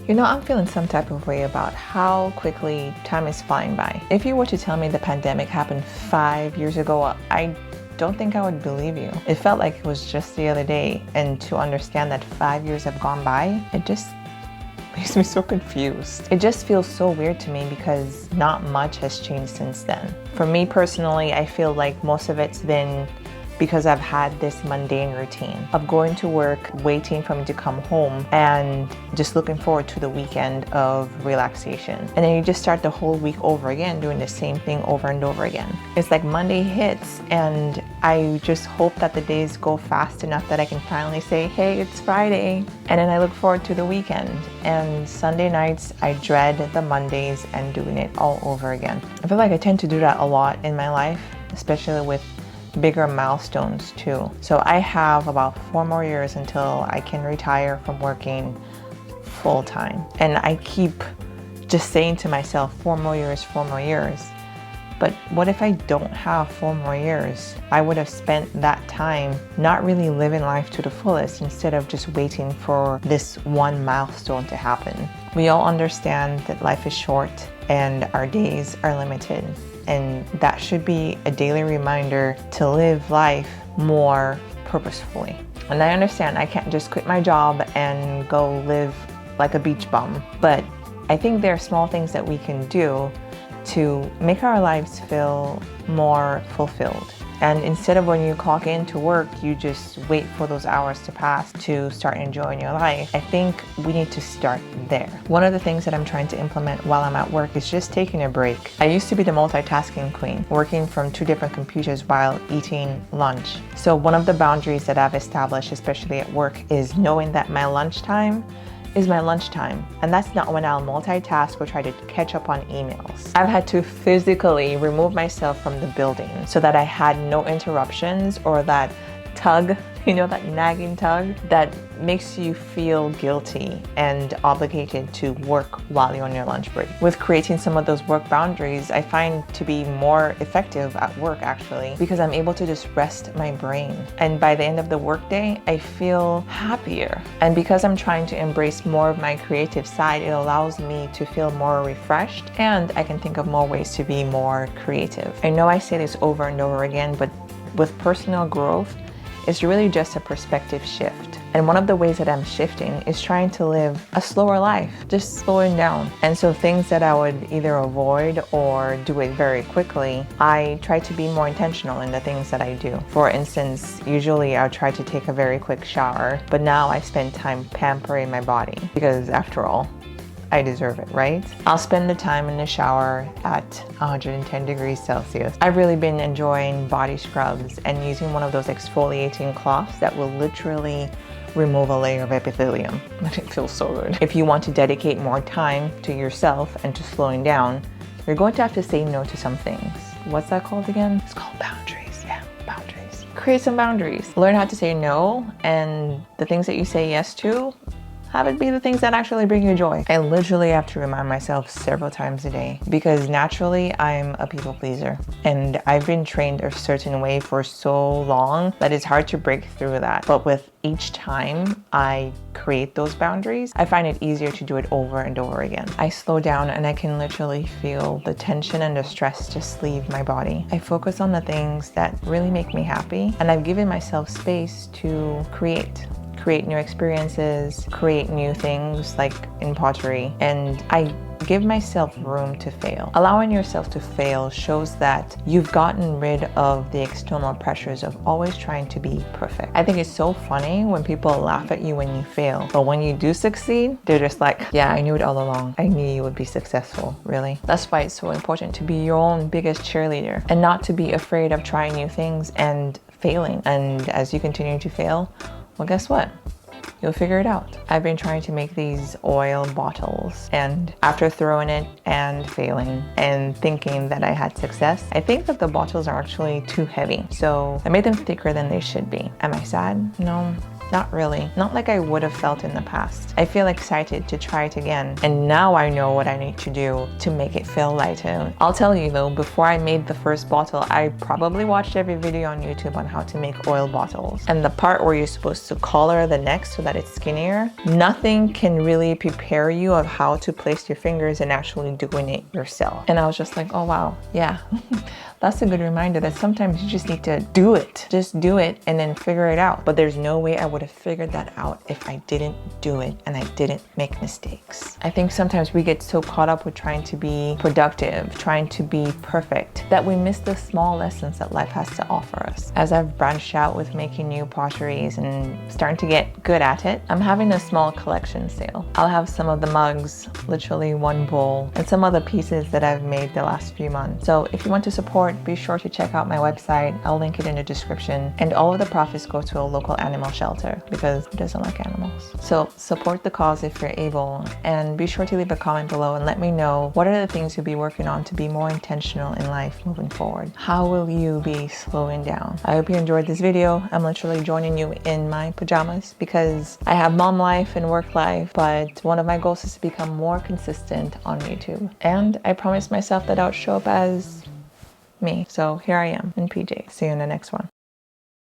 You know, I'm feeling some type of way about how quickly time is flying by. If you were to tell me the pandemic happened 5 years ago, I don't think I would believe you. It felt like it was just the other day, and to understand that 5 years have gone by, it just makes me so confused. It just feels so weird to me because not much has changed since then. For me personally, I feel like most of it's been because I've had this mundane routine of going to work, waiting for me to come home, and just looking forward to the weekend of relaxation. And then you just start the whole week over again, doing the same thing over and over again. It's like Monday hits, and I just hope that the days go fast enough that I can finally say, hey, it's Friday. And then I look forward to the weekend. And Sunday nights, I dread the Mondays and doing it all over again. I feel like I tend to do that a lot in my life, especially with bigger milestones too. So I have about 4 more years until I can retire from working full time. And I keep just saying to myself, 4 more years, 4 more years. But what if I don't have 4 more years? I would have spent that time not really living life to the fullest instead of just waiting for this one milestone to happen. We all understand that life is short and our days are limited. And that should be a daily reminder to live life more purposefully. And I understand I can't just quit my job and go live like a beach bum. But I think there are small things that we can do to make our lives feel more fulfilled. And instead of when you clock in to work, you just wait for those hours to pass to start enjoying your life. I think we need to start there. One of the things that I'm trying to implement while I'm at work is just taking a break. I used to be the multitasking queen, working from 2 different computers while eating lunch. So one of the boundaries that I've established, especially at work, is knowing that my lunchtime is my lunchtime. And that's not when I'll multitask or try to catch up on emails. I've had to physically remove myself from the building so that I had no interruptions or that tug, you know, that nagging tug that makes you feel guilty and obligated to work while you're on your lunch break. With creating some of those work boundaries, I find to be more effective at work actually, because I'm able to just rest my brain. And by the end of the workday, I feel happier. And because I'm trying to embrace more of my creative side, it allows me to feel more refreshed, and I can think of more ways to be more creative. I know I say this over and over again, but with personal growth, it's really just a perspective shift. And one of the ways that I'm shifting is trying to live a slower life, just slowing down. And so things that I would either avoid or do it very quickly, I try to be more intentional in the things that I do. For instance, usually I'll try to take a very quick shower, but now I spend time pampering my body because after all, I deserve it, right? I'll spend the time in the shower at 110 degrees Celsius. I've really been enjoying body scrubs and using one of those exfoliating cloths that will literally remove a layer of epithelium. And it feels so good. If you want to dedicate more time to yourself and to slowing down, you're going to have to say no to some things. What's that called again? It's called boundaries. Yeah, boundaries. Create some boundaries. Learn how to say no, and the things that you say yes to, have it be the things that actually bring you joy. I literally have to remind myself several times a day because naturally I'm a people pleaser, and I've been trained a certain way for so long that it's hard to break through that. But with each time I create those boundaries, I find it easier to do it over and over again. I slow down and I can literally feel the tension and the stress just leave my body. I focus on the things that really make me happy, and I've given myself space to create new experiences, create new things like in pottery, and I give myself room to fail. Allowing yourself to fail shows that you've gotten rid of the external pressures of always trying to be perfect. I think it's so funny when people laugh at you when you fail, but when you do succeed, they're just like, yeah, I knew it all along. I knew you would be successful, really. That's why it's so important to be your own biggest cheerleader and not to be afraid of trying new things and failing. And as you continue to fail, well, guess what? You'll figure it out. I've been trying to make these oil bottles, and after throwing it and failing and thinking that I had success, I think that the bottles are actually too heavy. So I made them thicker than they should be. Am I sad? No. Not really. Not like I would have felt in the past. I feel excited to try it again, and now I know what I need to do to make it feel lighter. I'll tell you though, before I made the first bottle, I probably watched every video on YouTube on how to make oil bottles. And the part where you're supposed to collar the neck so that it's skinnier, nothing can really prepare you of how to place your fingers and actually doing it yourself. And I was just like, oh wow, yeah. That's a good reminder that sometimes you just need to do it. Just do it and then figure it out. But there's no way I would have figured that out if I didn't do it and I didn't make mistakes. I think sometimes we get so caught up with trying to be productive, trying to be perfect, that we miss the small lessons that life has to offer us. As I've branched out with making new potteries and starting to get good at it, I'm having a small collection sale. I'll have some of the mugs, literally one bowl, and some other pieces that I've made the last few months. So if you want to support, be sure to check out my website. I'll link it in the description. And all of the profits go to a local animal shelter because who doesn't like animals? So support the cause if you're able, and be sure to leave a comment below and let me know what are the things you'll be working on to be more intentional in life moving forward. How will you be slowing down? I hope you enjoyed this video. I'm literally joining you in my pajamas because I have mom life and work life, but one of my goals is to become more consistent on YouTube. And I promised myself that I would show up as me. So here I am in PJ. See you in the next one.